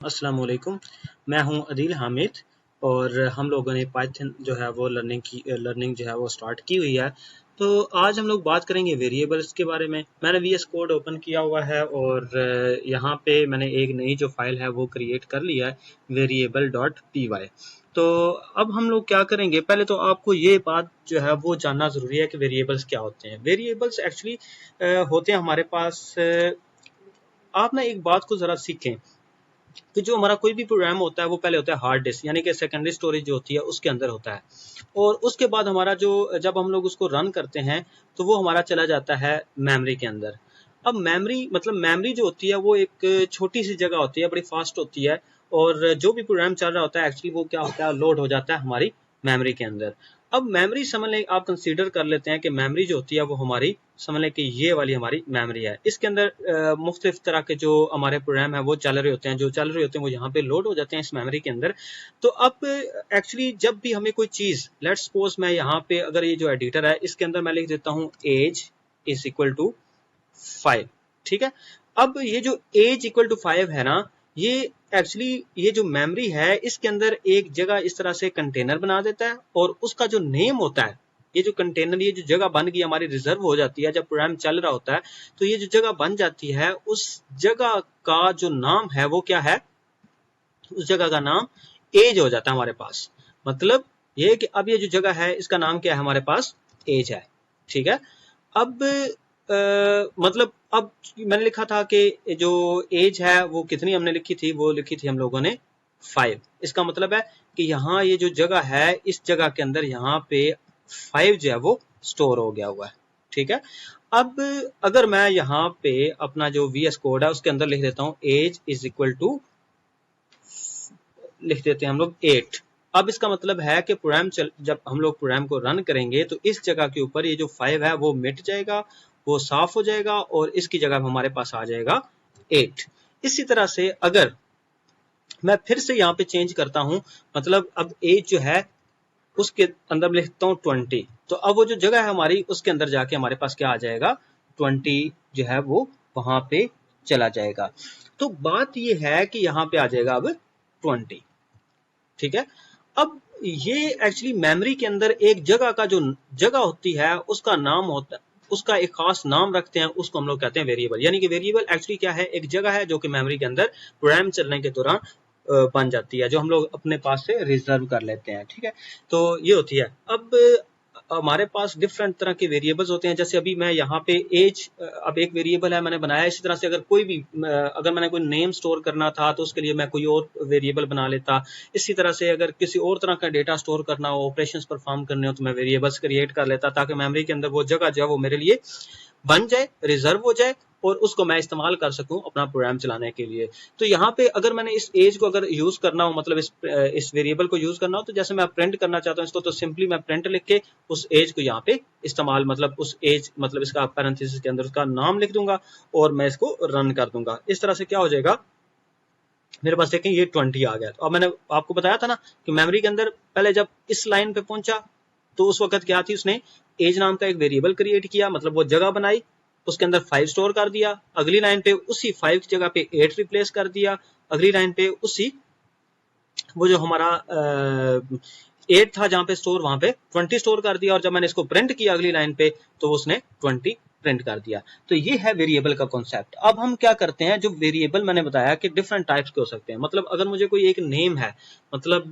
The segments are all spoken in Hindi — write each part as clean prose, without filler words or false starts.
अस्सलाम वालेकुम। मैं हूं अदील हामिद और हम लोगों ने पाइथन जो है वो लर्निंग जो है वो स्टार्ट की हुई है। तो आज हम लोग बात करेंगे वेरिएबल्स के बारे में। मैंने वीएस कोड ओपन किया हुआ है और यहाँ पे मैंने एक नई जो फाइल है वो क्रिएट कर लिया है, variable.py। तो अब हम लोग क्या करेंगे, पहले तो आपको ये बात जो है वो जानना ज़रूरी है कि वेरिएबल्स क्या होते हैं। वेरिएबल्स एक्चुअली होते हैं हमारे पास। आप ना एक बात को ज़रा सीखें कि जो हमारा कोई भी प्रोग्राम होता है वो पहले होता है हार्ड डिस्क, यानी कि सेकेंडरी स्टोरेज जो होती है उसके अंदर होता है। और उसके बाद हमारा जो जब हम लोग उसको रन करते हैं तो वो हमारा चला जाता है मेमोरी के अंदर। अब मेमोरी जो होती है वो एक छोटी सी जगह होती है, बड़ी फास्ट होती है। और जो भी प्रोग्राम चल रहा होता है एक्चुअली वो क्या होता है, लोड हो जाता है हमारी मेमोरी के अंदर। अब मेमोरी समझ लें, आप कंसीडर कर लेते हैं कि मेमोरी जो होती है वो हमारी, समझ लें कि ये वाली हमारी मेमोरी है। इसके अंदर मुख्तलिफ तरह के जो हमारे प्रोग्राम है वो चल रहे होते हैं, वो यहाँ पे लोड हो जाते हैं इस मेमोरी के अंदर। तो अब एक्चुअली जब भी हमें कोई चीज़, लेट्स सपोज मैं यहाँ पे अगर ये जो एडिटर है इसके अंदर मैं लिख देता हूँ एज इज इक्वल टू 5, ठीक है। अब ये जो एज इक्वल टू 5 है ना, ये एक्चुअली ये जो मेमोरी है इसके अंदर एक जगह इस तरह से कंटेनर बना देता है और उसका जो नेम होता है, ये जो कंटेनर, ये जो जगह बन गई हमारी, रिजर्व हो जाती है जब प्रोग्राम चल रहा होता है। तो ये जो जगह बन जाती है उस जगह का जो नाम है वो क्या है, उस जगह का नाम एज हो जाता है हमारे पास। मतलब ये कि अब ये जो जगह है इसका नाम क्या है हमारे पास, एज है, ठीक है। अब मतलब अब मैंने लिखा था कि जो एज है वो कितनी हमने लिखी थी, वो लिखी थी हम लोगों ने 5। इसका मतलब है कि यहाँ ये जो जगह है इस जगह के अंदर यहाँ पे 5 जो है वो स्टोर हो गया हुआ है, ठीक है। अब अगर मैं यहाँ पे अपना जो वीएस कोड है उसके अंदर लिख देता हूँ एज इज इक्वल टू, लिख देते हैं हम लोग 8। अब इसका मतलब है कि जब हम लोग प्रोग्राम को रन करेंगे तो इस जगह के ऊपर ये जो 5 है वो मिट जाएगा, वो साफ हो जाएगा और इसकी जगह हमारे पास आ जाएगा 8। इसी तरह से अगर मैं फिर से यहाँ पे चेंज करता हूँ, मतलब अब एज जो है उसके अंदर लिखता हूँ 20, तो अब वो जो जगह है हमारी उसके अंदर जाके हमारे पास क्या आ जाएगा, 20 जो है वो वहां पे चला जाएगा। तो बात ये है कि यहाँ पे आ जाएगा अब 20, ठीक है। अब ये एक्चुअली मेमोरी के अंदर एक जगह का जो जगह होती है उसका नाम होता है, उसका एक खास नाम रखते हैं, उसको हम लोग कहते हैं वेरिएबल। यानी कि वेरिएबल एक्चुअली क्या है, एक जगह है जो कि मेमोरी के अंदर प्रोग्राम चलने के दौरान बन जाती है, जो हम लोग अपने पास से रिजर्व कर लेते हैं, ठीक है। तो ये होती है। अब हमारे पास डिफरेंट तरह के वेरिएबल्स होते हैं, जैसे अभी मैं यहाँ पे एज, अब एक वेरिएबल है मैंने बनाया। इसी तरह से अगर कोई भी अगर मैंने कोई नेम स्टोर करना था तो उसके लिए मैं कोई और वेरिएबल बना लेता। इसी तरह से अगर किसी और तरह का डेटा स्टोर करना हो, ऑपरेशंस परफॉर्म करने हो, तो मैं वेरिएबल्स क्रिएट कर लेता ताकि मेमोरी के अंदर वो जगह जो है वो मेरे लिए बन जाए, रिजर्व हो जाए और उसको मैं इस्तेमाल कर सकूं अपना प्रोग्राम चलाने के लिए। तो यहाँ पे अगर मैंने इस एज को अगर यूज करना हो, मतलब इस वेरिएबल को यूज करना हो, तो जैसे मैं प्रिंट करना चाहता हूँ इसको, तो सिंपली मैं प्रिंट लिख के उस एज को यहाँ पे इस्तेमाल, मतलब उस एज, मतलब इसका पैरेंथेसिस के अंदर उसका नाम लिख दूंगा और मैं इसको रन कर दूंगा। इस तरह से क्या हो जाएगा, मेरे पास देखें ये 20 आ गया। तो अब मैंने आपको बताया था ना कि मेमोरी के अंदर पहले जब इस लाइन पे पहुंचा तो उस वक्त क्या थी, उसने एज नाम का एक वेरिएबल क्रिएट किया, मतलब वो जगह बनाई, उसके अंदर 5 स्टोर कर दिया। अगली लाइन पे उसी 5 की जगह पे 8 रिप्लेस कर दिया। अगली लाइन पे उसी वो जो हमारा 8 था जहां पे स्टोर, वहां पे 20 स्टोर कर दिया। और जब मैंने इसको प्रिंट किया अगली लाइन पे तो उसने 20 प्रिंट कर दिया। तो ये है वेरिएबल का कॉन्सेप्ट। अब हम क्या करते हैं, जो वेरिएबल मैंने बताया कि डिफरेंट टाइप्स के हो सकते हैं। मतलब अगर मुझे कोई एक नेम है, मतलब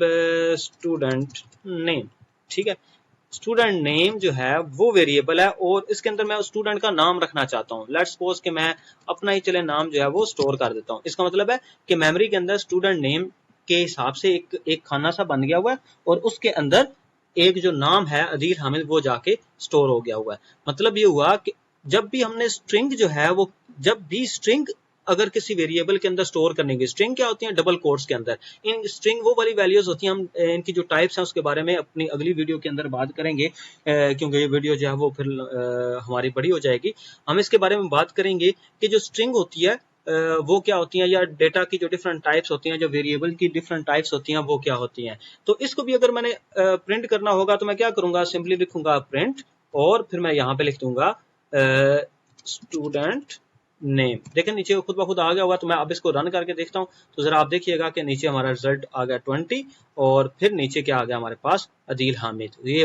स्टूडेंट नेम, ठीक है, स्टूडेंट नेम जो है वो वेरिएबल है और इसके अंदर मैं स्टूडेंट का नाम रखना चाहता हूँ। लेट्स सपोज कि मैं अपना ही चले नाम जो है वो स्टोर कर देता हूँ। इसका मतलब है कि मेमोरी के अंदर स्टूडेंट नेम के हिसाब से एक खाना सा बन गया हुआ है और उसके अंदर एक जो नाम है अदील हामिद वो जाके स्टोर हो गया हुआ है। मतलब ये हुआ कि जब भी हमने स्ट्रिंग जो है वो, जब भी स्ट्रिंग अगर किसी वेरिएबल के अंदर स्टोर करने की, स्ट्रिंग क्या होती है, डबल कोट्स के अंदर। इन स्ट्रिंग वो वाली वैल्यूज होती हैं, हम इनकी जो टाइप्स हैं उसके बारे में अपनी अगली वीडियो के अंदर बात करेंगे, क्योंकि ये वीडियो जो है वो फिर हमारी बड़ी हो जाएगी। हम इसके बारे में बात करेंगे कि जो स्ट्रिंग होती है वो क्या होती हैं, या डेटा की जो डिफरेंट टाइप्स होती हैं, जो वेरिएबल की डिफरेंट टाइप्स होती हैं वो क्या होती हैं। तो इसको भी अगर मैंने प्रिंट करना होगा तो मैं क्या करूंगा, सिंपली लिखूंगा प्रिंट और फिर मैं यहाँ पे लिख दूंगा स्टूडेंट नेम। देखें नीचे खुद ब खुद आ गया होगा। तो मैं अब इसको रन करके देखता हूँ तो जरा आप देखिएगा कि नीचे हमारा रिजल्ट आ गया 20 और फिर नीचे क्या आ गया हमारे पास, अदील हामिद। ये